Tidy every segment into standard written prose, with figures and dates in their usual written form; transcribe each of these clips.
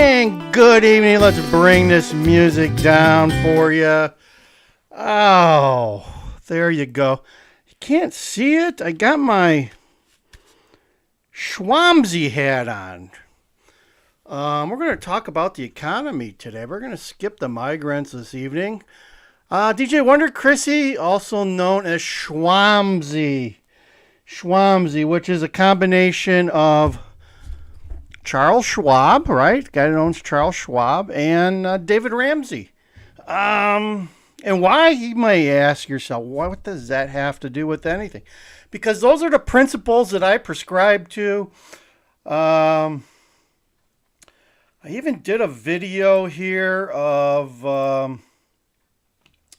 And good evening. Let's bring this music down for you. Oh, there you go. You can't see it. I got my Schwamsy hat on. We're going to talk about the economy today. We're going to skip the migrants this evening. DJ Wonder Chrissy, also known as Schwamsy. Schwamsy, which is a combination of Charles Schwab, right? The guy that owns Charles Schwab, and David Ramsey. And why, you may ask yourself, what does that have to do with anything? Because those are the principles that I prescribe to. I even did a video here of,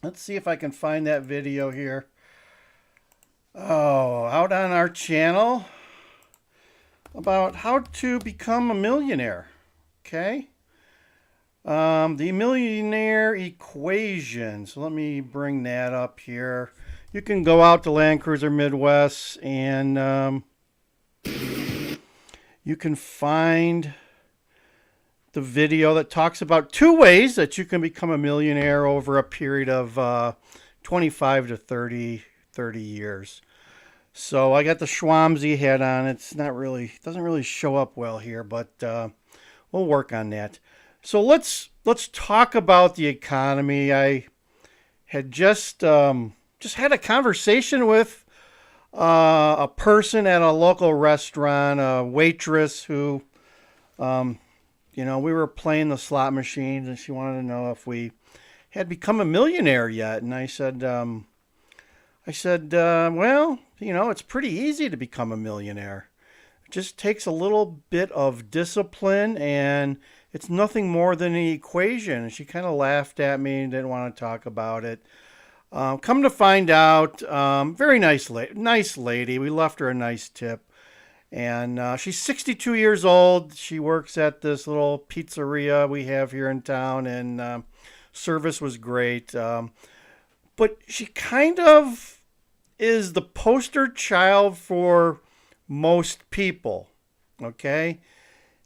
let's see if I can find that video here. Oh, out on our channel about how to become a millionaire. Okay. The millionaire equation. So let me bring that up here. You can go out to Land Cruiser Midwest and you can find the video that talks about 2 ways that you can become a millionaire over a period of 25 to 30 years. So I got the Schwamsy hat on. It's not really, doesn't really show up well here, but we'll work on that. So let's talk about the economy. I had just had a conversation with a person at a local restaurant, a waitress who, we were playing the slot machines, and she wanted to know if we had become a millionaire yet. And I said, well, it's pretty easy to become a millionaire. It just takes a little bit of discipline, and it's nothing more than an equation. And she kind of laughed at me and didn't want to talk about it. Come to find out, very nice lady. We left her a nice tip. And she's 62 years old. She works at this little pizzeria we have here in town, and service was great. But she kind of is the poster child for most people, okay?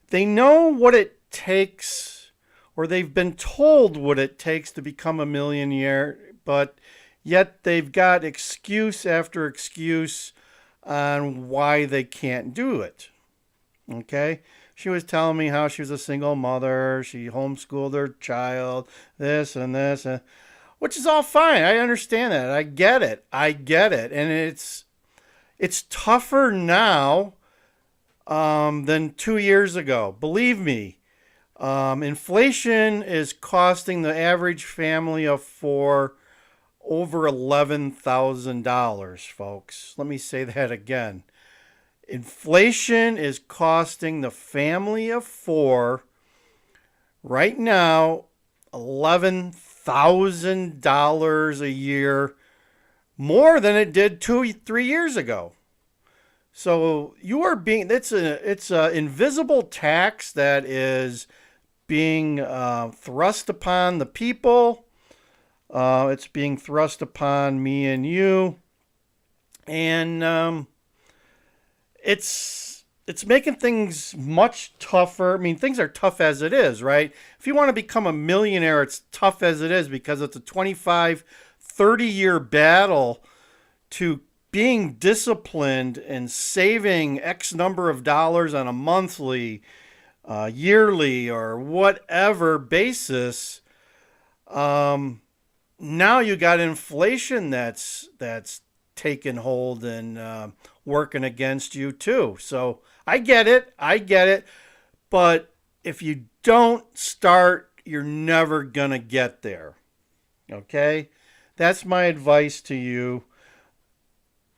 They know what it takes, or they've been told what it takes to become a millionaire, but yet they've got excuse after excuse on why they can't do it, okay? She was telling me how she was a single mother, she homeschooled her child, this and this, and which is all fine. I understand that. I get it. And it's tougher now than 2 years ago. Believe me, inflation is costing the average family of 4 over $11,000, folks. Let me say that again. Inflation is costing the family of 4 right now $11,000 a year more than it did 2-3 years ago. So you are being, it's a invisible tax that is being thrust upon the people. It's being thrust upon me and you, and it's making things much tougher. I mean, things are tough as it is, right? If you want to become a millionaire, it's tough as it is because it's a 25, 30-year battle to being disciplined and saving X number of dollars on a monthly, yearly, or whatever basis. Now you got inflation that's taken hold and working against you too. So I get it. But if you don't start, you're never going to get there. Okay? That's my advice to you.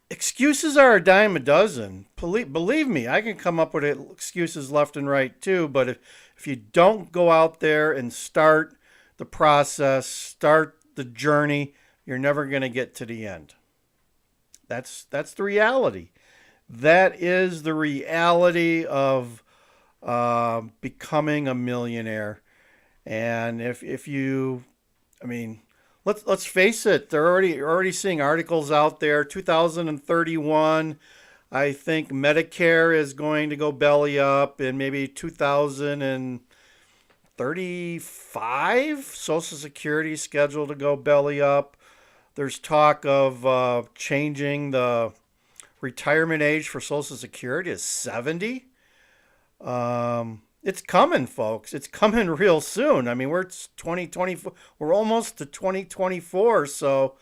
Excuses are a dime a dozen. Believe me, I can come up with excuses left and right too. But if you don't go out there and start the process, start the journey, you're never going to get to the end. That's the reality. That is the reality of becoming a millionaire. And if you, I mean, let's face it, they're already seeing articles out there. 2031, I think Medicare is going to go belly up, and maybe 2000 and 35. Social Security is scheduled to go belly up. There's talk of changing the retirement age for Social Security is 70. It's coming, folks. It's coming real soon. I mean, we're 2024. We're almost to 2024. So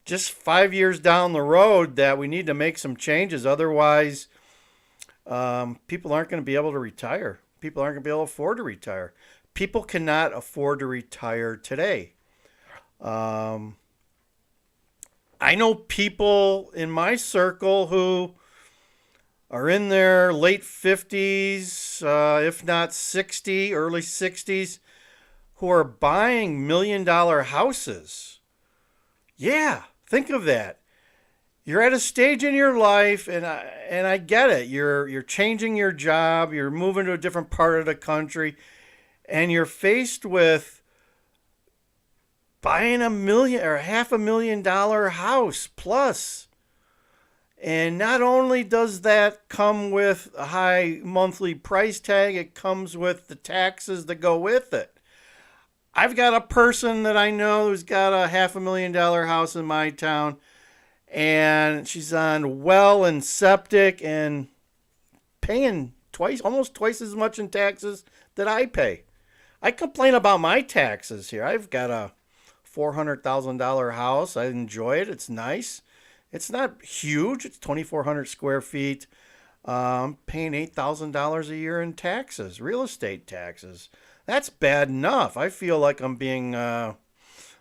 just 5 years down the road that we need to make some changes. Otherwise, people aren't going to be able to retire. People aren't going to be able to afford to retire. People cannot afford to retire today. I know people in my circle who are in their late 50s, if not 60, early 60s, who are buying $1 million houses. Yeah, think of that. You're at a stage in your life, and I get it. You're changing your job, you're moving to a different part of the country, and you're faced with buying $1 million or $500,000 house plus. And not only does that come with a high monthly price tag, it comes with the taxes that go with it. I've got a person that I know who's got a $500,000 house in my town, and she's on well and septic and paying almost twice as much in taxes that I pay. I complain about my taxes here. I've got a $400,000 house. I enjoy it. It's nice. It's not huge. It's 2,400 square feet. Paying $8,000 a year in taxes, real estate taxes. That's bad enough. I feel like I'm being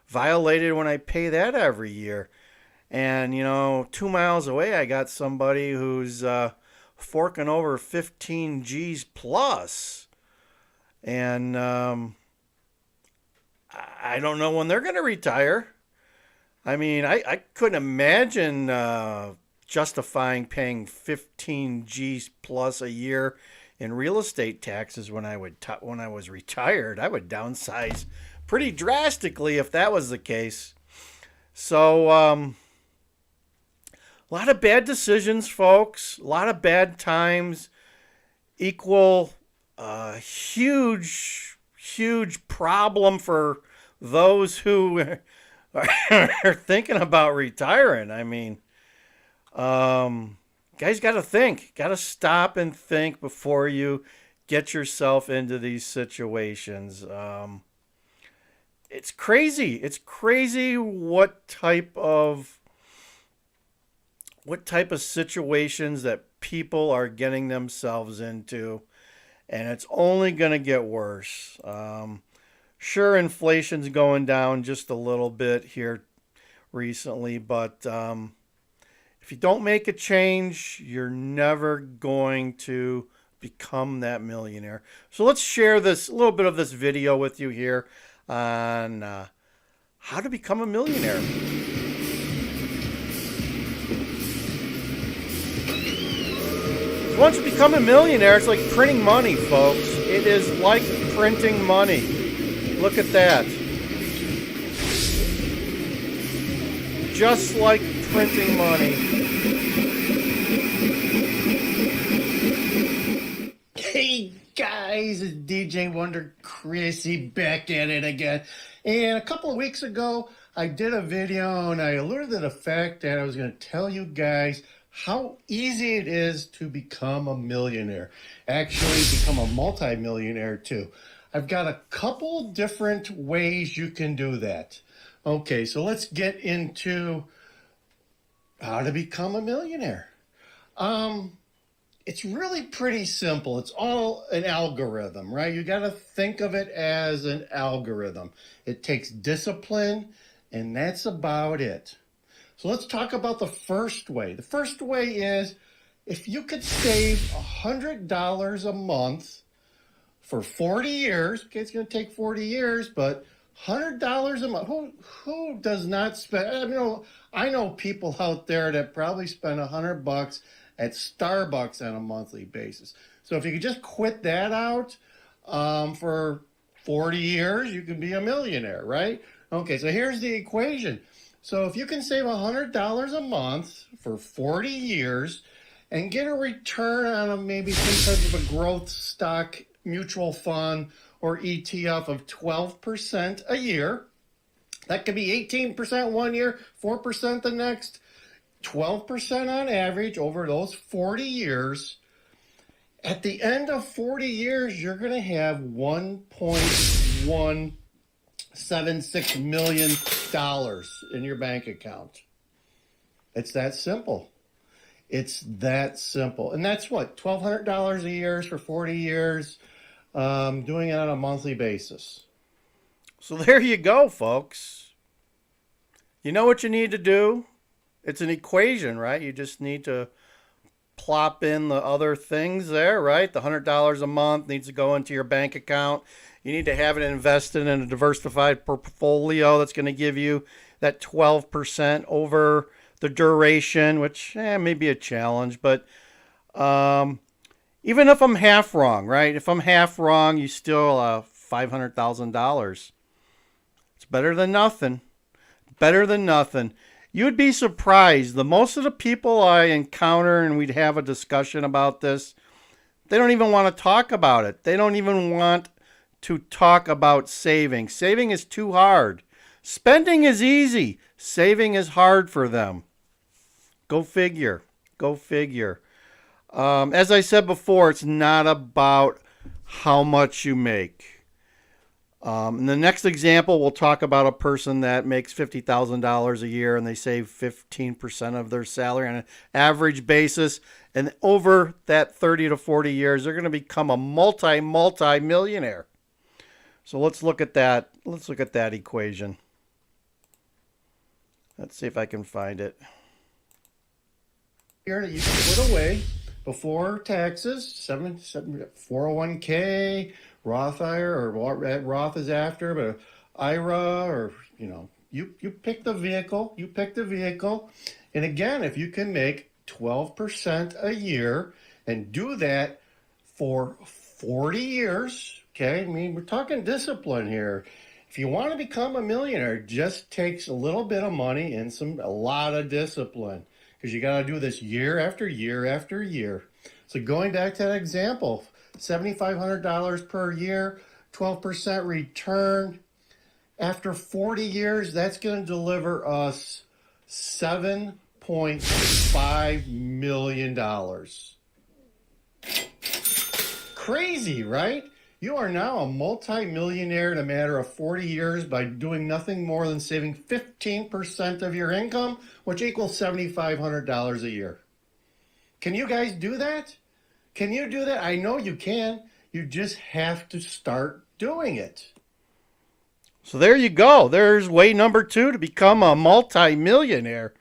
violated when I pay that every year. And, 2 miles away, I got somebody who's forking over 15 G's plus. And I don't know when they're going to retire. I mean, I couldn't imagine justifying paying 15 G's plus a year in real estate taxes when I was retired. I would downsize pretty drastically if that was the case. So, a lot of bad decisions, folks. A lot of bad times equal huge problem for those who are thinking about retiring. I mean, guys got to think. Got to stop and think before you get yourself into these situations. It's crazy. It's crazy what type of situations that people are getting themselves into, and it's only going to get worse. Sure, inflation's going down just a little bit here recently, but if you don't make a change, you're never going to become that millionaire. So let's share a little bit of this video with you here on how to become a millionaire. Once you become a millionaire, it's like printing money, folks. It is like printing money. Look at that. Just like printing money. Hey guys, it's DJ Wonder Chrissy back at it again. And a couple of weeks ago, I did a video and I alluded to the fact that I was going to tell you guys how easy it is to become a millionaire. Actually, become a multi-millionaire too. I've got a couple different ways you can do that. Okay, so let's get into how to become a millionaire. It's really pretty simple. It's all an algorithm, right? You got to think of it as an algorithm. It takes discipline, and that's about it. So let's talk about the first way. The first way is if you could save $100 a month for 40 years, okay, it's going to take 40 years, but $100 a month. Who does not spend? I know people out there that probably spend $100 at Starbucks on a monthly basis. So if you could just quit that out for 40 years, you can be a millionaire, right? Okay, so here's the equation. So if you can save $100 a month for 40 years and get a return on maybe some type of a growth stock mutual fund or ETF of 12% a year, that could be 18% one year, 4% the next, 12% on average over those 40 years. At the end of 40 years, you're going to have $1.176 million in your bank account. It's that simple. It's that simple. And that's what, $1,200 a year for 40 years, doing it on a monthly basis. So there you go, folks. You know what you need to do? It's an equation, right? You just need to plop in the other things there, right? The $100 a month needs to go into your bank account. You need to have it invested in a diversified portfolio that's going to give you that 12% over the duration, which may be a challenge. But even if I'm half wrong, right? If I'm half wrong, you still have $500,000. It's better than nothing. Better than nothing. You'd be surprised. The most of the people I encounter and we'd have a discussion about this, they don't even want to talk about it. They don't even want to talk about saving. Saving is too hard. Spending is easy. Saving is hard for them. Go figure. Go figure. As I said before, it's not about how much you make. In the next example, we'll talk about a person that makes $50,000 a year and they save 15% of their salary on an average basis. And over that 30 to 40 years, they're going to become a multi-millionaire. So let's look at that. Let's look at that equation. Let's see if I can find it. Here that you can put away before taxes, 401k, Roth IRA, or what Roth is after, but IRA, or you pick the vehicle. You pick the vehicle, and again, if you can make 12% a year and do that for 40 years, okay? I mean, we're talking discipline here. If you want to become a millionaire, it just takes a little bit of money and a lot of discipline, because you got to do this year after year after year. So going back to that example, $7,500 per year, 12% return. After 40 years, that's going to deliver us $7.5 million. Crazy, right? You are now a multi-millionaire in a matter of 40 years by doing nothing more than saving 15% of your income, which equals $7,500 a year. Can you guys do that? Can you do that? I know you can. You just have to start doing it. So there you go. There's way number 2 to become a multi-millionaire.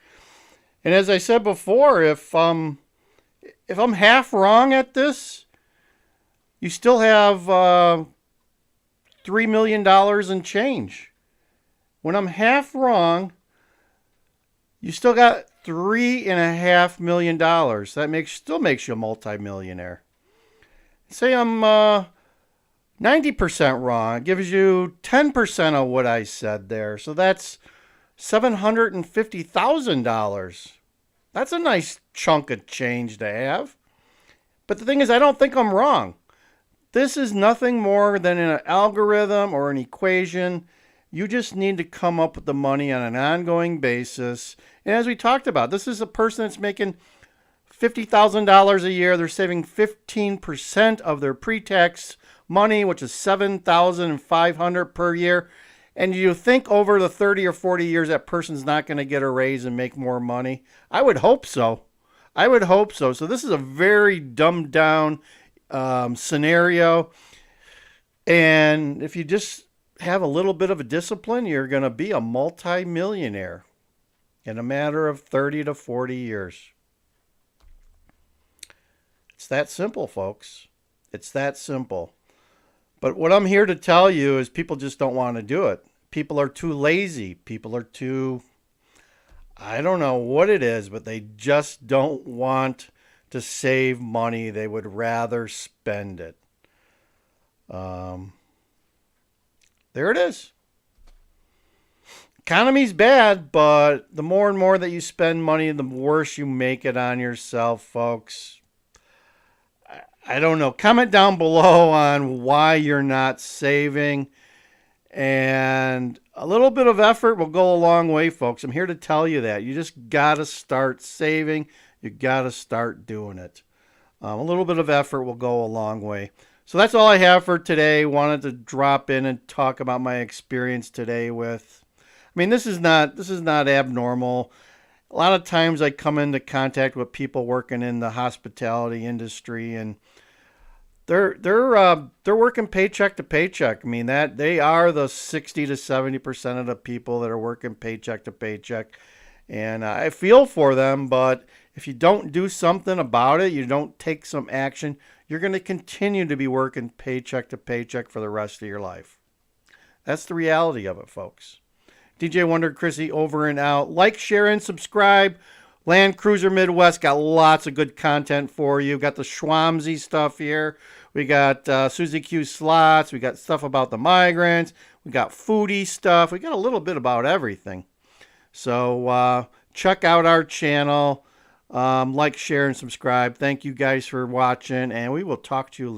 And as I said before, if I'm half wrong at this, you still have $3 million in change. When I'm half wrong, you still got $3.5 million. That still makes you a multi-millionaire. Say I'm 90% wrong. It gives you 10% of what I said there. So that's $750,000. That's a nice chunk of change to have. But the thing is, I don't think I'm wrong. This is nothing more than an algorithm or an equation. You just need to come up with the money on an ongoing basis. And as we talked about, this is a person that's making $50,000 a year. They're saving 15% of their pre-tax money, which is $7,500 per year. And you think over the 30 or 40 years that person's not going to get a raise and make more money? I would hope so. I would hope so. So this is a very dumbed down scenario. And if you just have a little bit of a discipline, you're going to be a multi-millionaire in a matter of 30 to 40 years. It's that simple, folks. It's that simple. But what I'm here to tell you is people just don't want to do it. People are too lazy. People are too, I don't know what it is, but they just don't want to save money. They would rather spend it. There it is. Economy's bad, but the more and more that you spend money, the worse you make it on yourself, folks. I don't know. Comment down below on why you're not saving. And a little bit of effort will go a long way, folks. I'm here to tell you that. You just got to start saving. You got to start doing it. A little bit of effort will go a long way. So that's all I have for today. Wanted to drop in and talk about my experience today with. I mean, this is not abnormal. A lot of times I come into contact with people working in the hospitality industry, and they're working paycheck to paycheck. I mean, that they are the 60 to 70% of the people that are working paycheck to paycheck. And I feel for them, but if you don't do something about it, you don't take some action, you're going to continue to be working paycheck to paycheck for the rest of your life. That's the reality of it, folks. DJ Wonder Chrissy over and out. Like, share, and subscribe. Land Cruiser Midwest got lots of good content for you. Got the Schwamsy stuff here. We got Susie Q slots. We got stuff about the migrants. We got foodie stuff. We got a little bit about everything. So check out our channel. Like, share, and subscribe. Thank you guys for watching, and we will talk to you later.